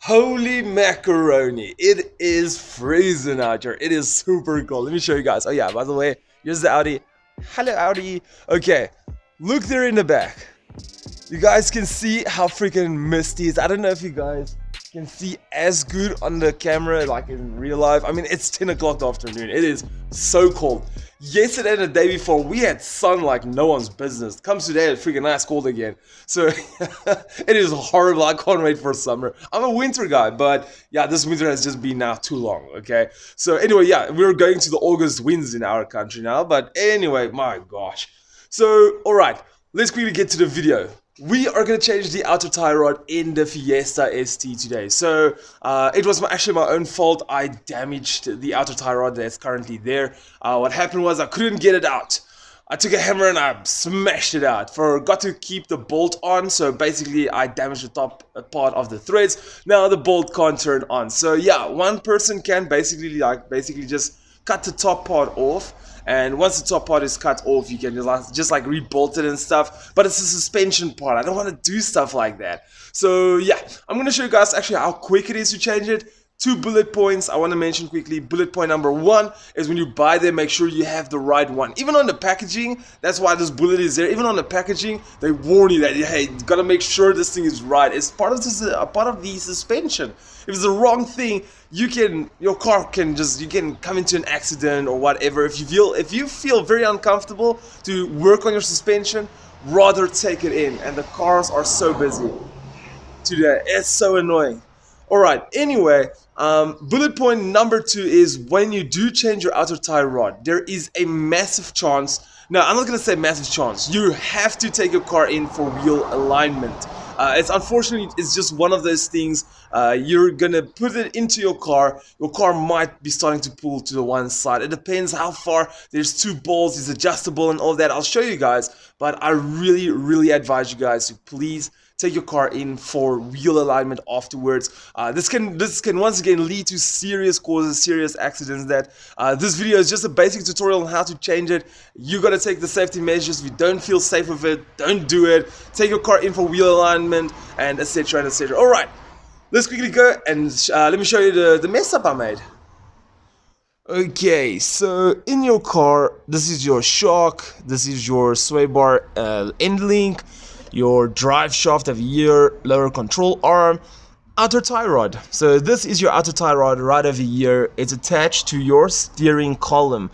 Holy macaroni, it is freezing out here. It is super cold. Let me show you guys. Oh yeah, by the way, here's the Audi. Hello Audi. Okay, look there in the back. You guys can see how freaking misty it is. I don't know if you guys can see as good on the camera like in real life. I mean, it's 10 o'clock the afternoon. It is so cold. Yesterday and the day before, we had sun like no one's business. Comes today, it's freaking nice cold again. So it is horrible. I can't wait for summer. I'm a winter guy, but yeah, this winter has just been now too long. Okay. So anyway, yeah, we're going to the August winds in our country now. But anyway, my gosh. So all right, let's quickly get to the video. We are going to change the outer tie rod in the Fiesta ST today. So it was actually my own fault. I damaged the outer tie rod that's currently there. What happened was I couldn't get it out. I took a hammer and I smashed it out. Forgot to keep the bolt on, so basically I damaged the top part of the threads. Now the bolt can't turn on. So yeah, one person can basically just cut the top part off. And once the top part is cut off, you can just like rebolt it and stuff. But it's a suspension part. I don't want to do stuff like that. So yeah, I'm going to show you guys actually how quick it is to change it. 2 bullet points I want to mention quickly. Bullet point number 1 is when you buy them, make sure you have the right one. Even on the packaging, that's why this bullet is there. Even on the packaging, they warn you that, hey, you gotta make sure this thing is right. It's part of the suspension. If it's the wrong thing, your car can come into an accident or whatever. If you feel very uncomfortable to work on your suspension, rather take it in. And the cars are so busy today. It's so annoying. Alright, anyway, bullet point number 2 is when you do change your outer tie rod, there is a massive chance. No, I'm not going to say massive chance. You have to take your car in for wheel alignment. It's unfortunately, it's just one of those things. You're going to put it into your car might be starting to pull to the one side. It depends how far. There's 2 balls, it's adjustable and all that. I'll show you guys, but I really advise you guys to please take your car in for wheel alignment afterwards. This can once again lead to serious causes, serious accidents. That this video is just a basic tutorial on how to change it. You gotta take the safety measures. If you don't feel safe with it, don't do it. Take your car in for wheel alignment and etc. and etc. All right, let's quickly go and let me show you the mess up I made. Okay, so in your car, this is your shock, this is your sway bar end link, your drive shaft of here, lower control arm, outer tie rod. So this is your outer tie rod right over here. It's attached to your steering column.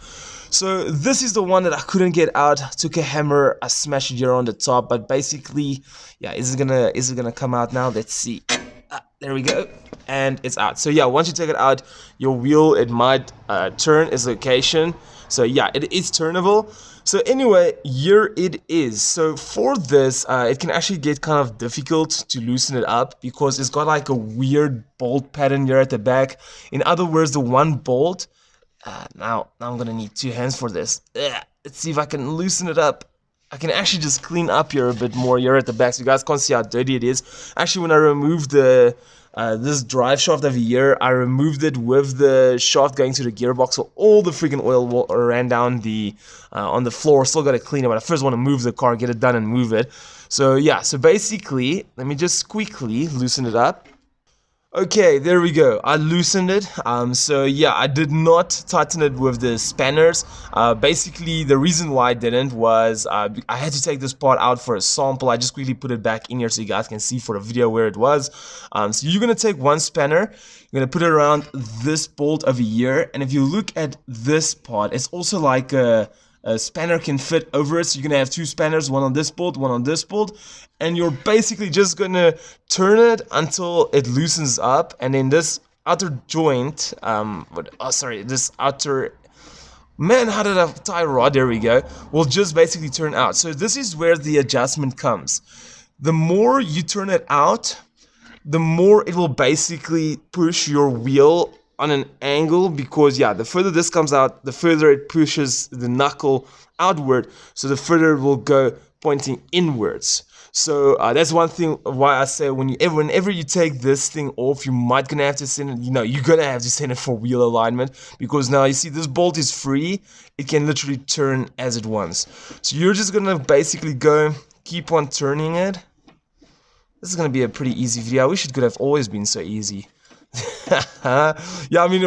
So this is the one that I couldn't get out. Took a hammer, I smashed it here on the top, but basically, yeah, is it gonna come out now? Let's see. There we go, and it's out. So yeah, once you take it out, your wheel, it might turn its location. So yeah, it is turnable. So anyway, here it is. So for this, it can actually get kind of difficult to loosen it up because it's got like a weird bolt pattern here at the back. In other words, the one bolt, now I'm gonna need 2 hands for this. Let's see if I can loosen it up. I can actually just clean up here a bit more here at the back so you guys can't see how dirty it is. Actually, when I removed this drive shaft over here, I removed it with the shaft going to the gearbox, so all the freaking oil ran down on the floor. Still got to clean it, but I first want to move the car, get it done and move it. So yeah, so basically, let me just quickly loosen it up. Okay, there we go. I loosened it. So yeah, I did not tighten it with the spanners. Basically, the reason why I didn't was I had to take this part out for a sample. I just quickly put it back in here so you guys can see for the video where it was. So you're gonna take one spanner, you're gonna put it around this bolt over here, and if you look at this part, it's also like a spanner can fit over it, so you're gonna have 2 spanners, one on this bolt, one on this bolt, and you're basically just gonna turn it until it loosens up, and then this outer joint, this outer, man, how did I tie rod? There we go. Will just basically turn out. So this is where the adjustment comes. The more you turn it out, the more it will basically push your wheel on an angle, because yeah, the further this comes out, the further it pushes the knuckle outward, so the further it will go pointing inwards. So that's one thing why I say whenever you take this thing off, you might gonna have to send it, you're gonna have to send it for wheel alignment, because now you see this bolt is free, it can literally turn as it wants. So you're just gonna basically go keep on turning it This is gonna be a pretty easy video. I wish it could have always been so easy. Yeah, I mean,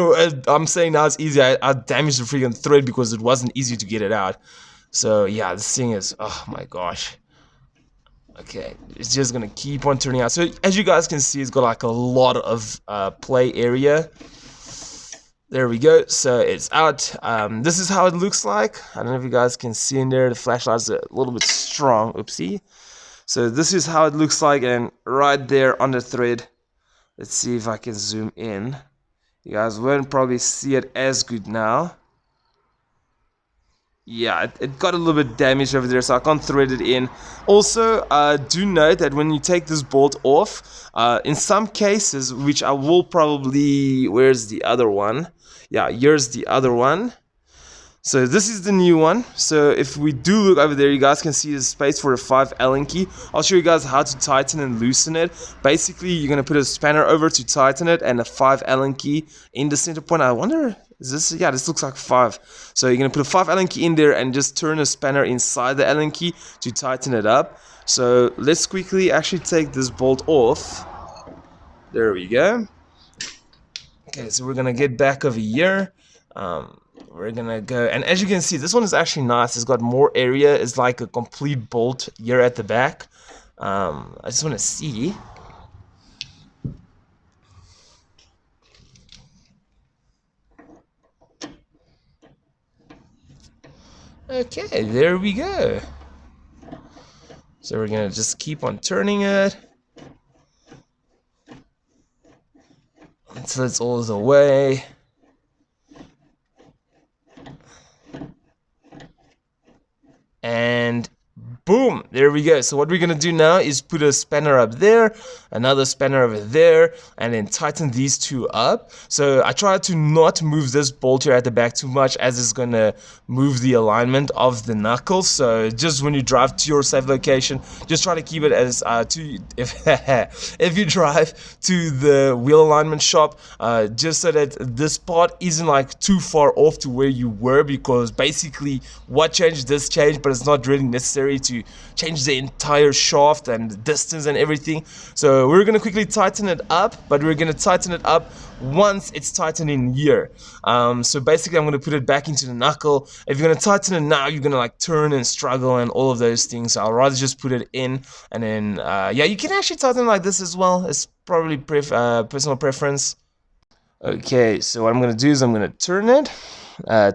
I'm saying now it's easy. I damaged the freaking thread because it wasn't easy to get it out. So yeah, this thing is, oh my gosh. Okay, it's just gonna keep on turning out. So as you guys can see, it's got like a lot of play area. There we go. So it's out. This is how it looks like. I don't know if you guys can see in there. The flashlight's a little bit strong. Oopsie. So this is how it looks like, and right there on the thread. Let's see if I can zoom in. You guys won't probably see it as good now. Yeah, it got a little bit damaged over there, so I can't thread it in. Also, do note that when you take this bolt off, in some cases, which I will probably... Where's the other one? Yeah, here's the other one. So this is the new one. So if we do look over there, you guys can see the space for a 5 Allen key. I'll show you guys how to tighten and loosen it. Basically, you're going to put a spanner over to tighten it and a 5 Allen key in the center point. I wonder, is this... Yeah, this looks like 5. So you're going to put a 5 Allen key in there and just turn a spanner inside the Allen key to tighten it up. So let's quickly actually take this bolt off. There we go. Okay, so we're going to get back over here. We're gonna go, and as you can see, this one is actually nice. It's got more area. It's like a complete bolt here at the back. I just want to see. Okay, there we go. So we're gonna just keep on turning it until it's all the way. And boom, there we go. So what we're gonna do now is put a spanner up there, another spanner over there, and then tighten these two up. So I try to not move this bolt here at the back too much, as it's gonna move the alignment of the knuckles. So just when you drive to your safe location, just try to keep it as if you drive to the wheel alignment shop, just so that this part isn't like too far off to where you were, because basically what changed, this changed, but it's not really necessary to change the entire shaft and the distance and everything. So we're gonna quickly tighten it up, but we're gonna tighten it up once it's tightened in here. So basically I'm gonna put it back into the knuckle. If you're gonna tighten it now, you're gonna like turn and struggle and all of those things. So I'll rather just put it in, and then yeah, you can actually tighten it like this as well. It's probably personal preference. Okay, so what I'm gonna do is I'm gonna turn it,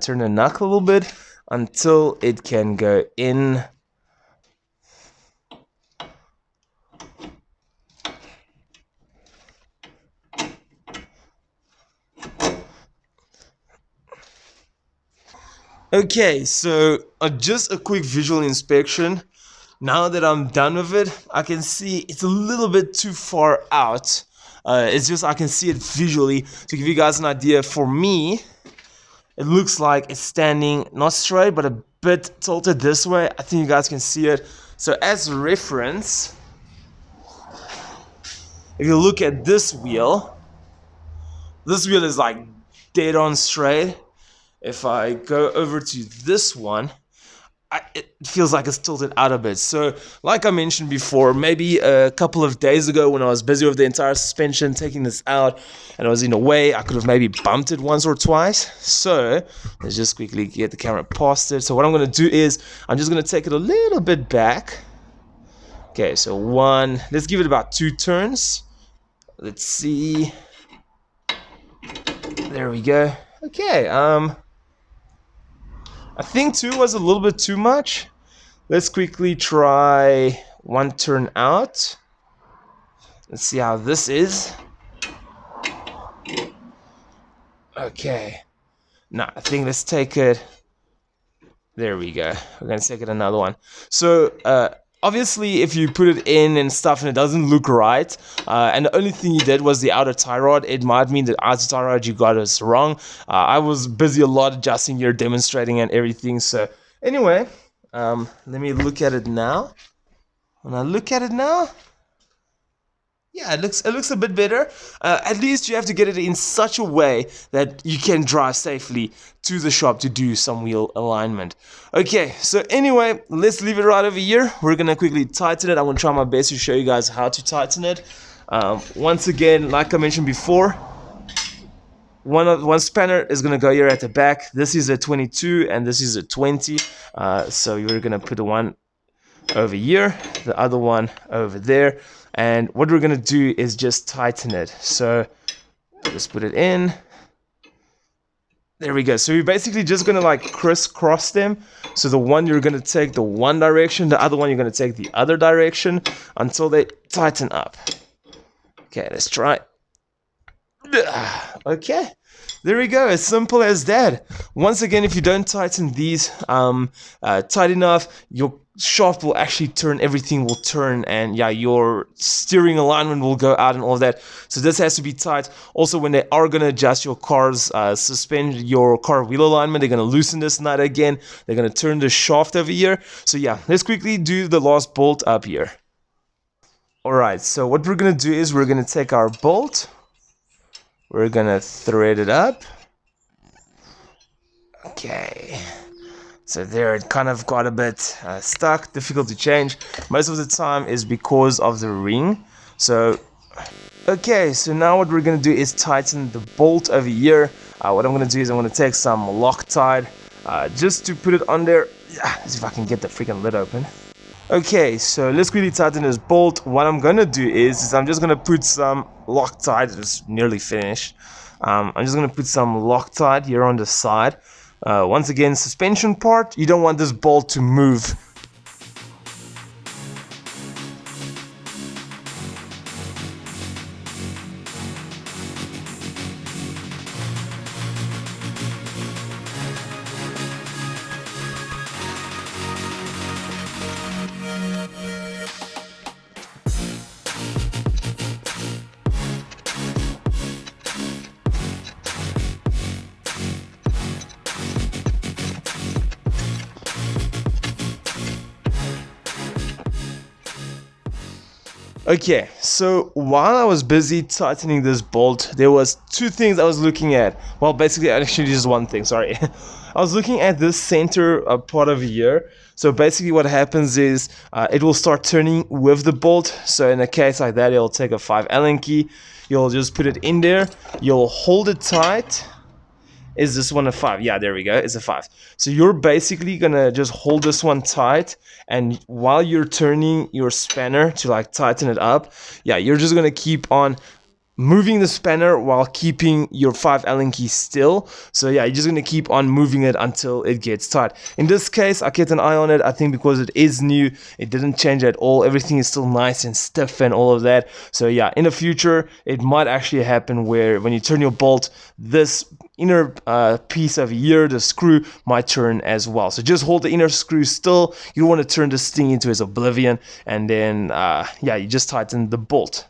turn the knuckle a little bit until it can go in. Okay, so just a quick visual inspection. Now that I'm done with it, I can see it's a little bit too far out. It's just I can see it visually. To give you guys an idea, for me, it looks like it's standing not straight, but a bit tilted this way. I think you guys can see it. So as a reference, if you look at this wheel is like dead on straight. If I go over to this one, it feels like it's tilted out a bit. So like I mentioned before, maybe a couple of days ago when I was busy with the entire suspension, taking this out, and I was in a way, I could have maybe bumped it once or twice. So let's just quickly get the camera past it. So what I'm going to do is I'm just going to take it a little bit back. Okay, so let's give it about 2 turns. Let's see. There we go. Okay, I think 2 was a little bit too much. Let's quickly try 1 turn out. Let's see how this is. Okay. Nah, I think let's take it. There we go. We're gonna take it another one. So, obviously, if you put it in and stuff and it doesn't look right, and the only thing you did was the outer tie rod, it might mean the outer tie rod you got is wrong. I was busy a lot adjusting here, demonstrating and everything. So anyway, let me look at it now. When I look at it now, Yeah, it looks a bit better. At least you have to get it in such a way that you can drive safely to the shop to do some wheel alignment. Okay, so anyway, let's leave it right over here. We're gonna quickly tighten it. I'm gonna try my best to show you guys how to tighten it. Once again, like I mentioned before, one spanner is gonna go here at the back. This is a 22 and this is a 20. So you're gonna put the one over here, the other one over there, and what we're gonna do is just tighten it. So just put it in. There we go. So you're basically just gonna like crisscross them. So the one you're gonna take the one direction, the other one you're gonna take the other direction until they tighten up. Okay, let's try. Okay, there we go, as simple as that. Once again, if you don't tighten these tight enough, your shaft will actually turn, everything will turn, and yeah, your steering alignment will go out and all of that. So this has to be tight. Also, when they are going to adjust your car's your car wheel alignment, they're going to loosen this nut again. They're going to turn the shaft over here. So yeah, let's quickly do the last bolt up here. Alright, so what we're going to do is we're going to take our bolt. We're gonna thread it up. Okay. So there it kind of got a bit stuck, difficult to change. Most of the time is because of the ring. So, okay, so now what we're gonna do is tighten the bolt over here. What I'm gonna do is I'm gonna take some Loctite just to put it on there. Let's see if I can get the freaking lid open. Okay, so let's quickly tighten this bolt. What I'm gonna do is I'm just gonna put some Loctite. It's nearly finished. I'm just gonna put some Loctite here on the side. Once again, suspension part, you don't want this bolt to move. Okay, so while I was busy tightening this bolt, there was two things I was looking at. Well, basically, actually just one thing, sorry. I was looking at this center part over here. So basically what happens is it will start turning with the bolt. So in a case like that, it'll take a 5 Allen key. You'll just put it in there. You'll hold it tight. Is this one a 5? Yeah, there we go. It's a 5. So you're basically gonna just hold this one tight, and while you're turning your spanner to like tighten it up, yeah, you're just gonna keep on moving the spanner while keeping your 5 Allen key still. So yeah, you're just gonna keep on moving it until it gets tight. In this case, I kept an eye on it. I think because it is new, it didn't change at all. Everything is still nice and stiff and all of that. So yeah, in the future, it might actually happen where when you turn your bolt, this inner piece over here, the screw, might turn as well. So just hold the inner screw still. You don't want to turn this thing into its oblivion, and then yeah, you just tighten the bolt.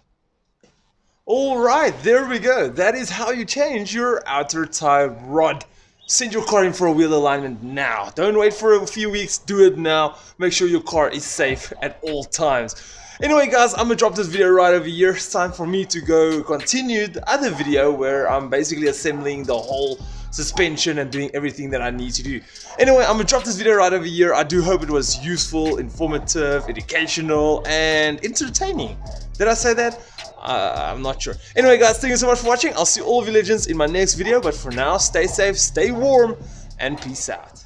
Alright, there we go. That is how you change your outer tie rod. Send your car in for a wheel alignment now. Don't wait for a few weeks, do it now. Make sure your car is safe at all times. Anyway guys, I'm gonna drop this video right over here. It's time for me to go continue the other video where I'm basically assembling the whole suspension and doing everything that I need to do. Anyway, I'm gonna drop this video right over here. I do hope it was useful, informative, educational, and entertaining. Did I say that? I'm not sure. Anyway guys, thank you so much for watching. I'll see all of you legends in my next video, but for now, stay safe, stay warm, and peace out.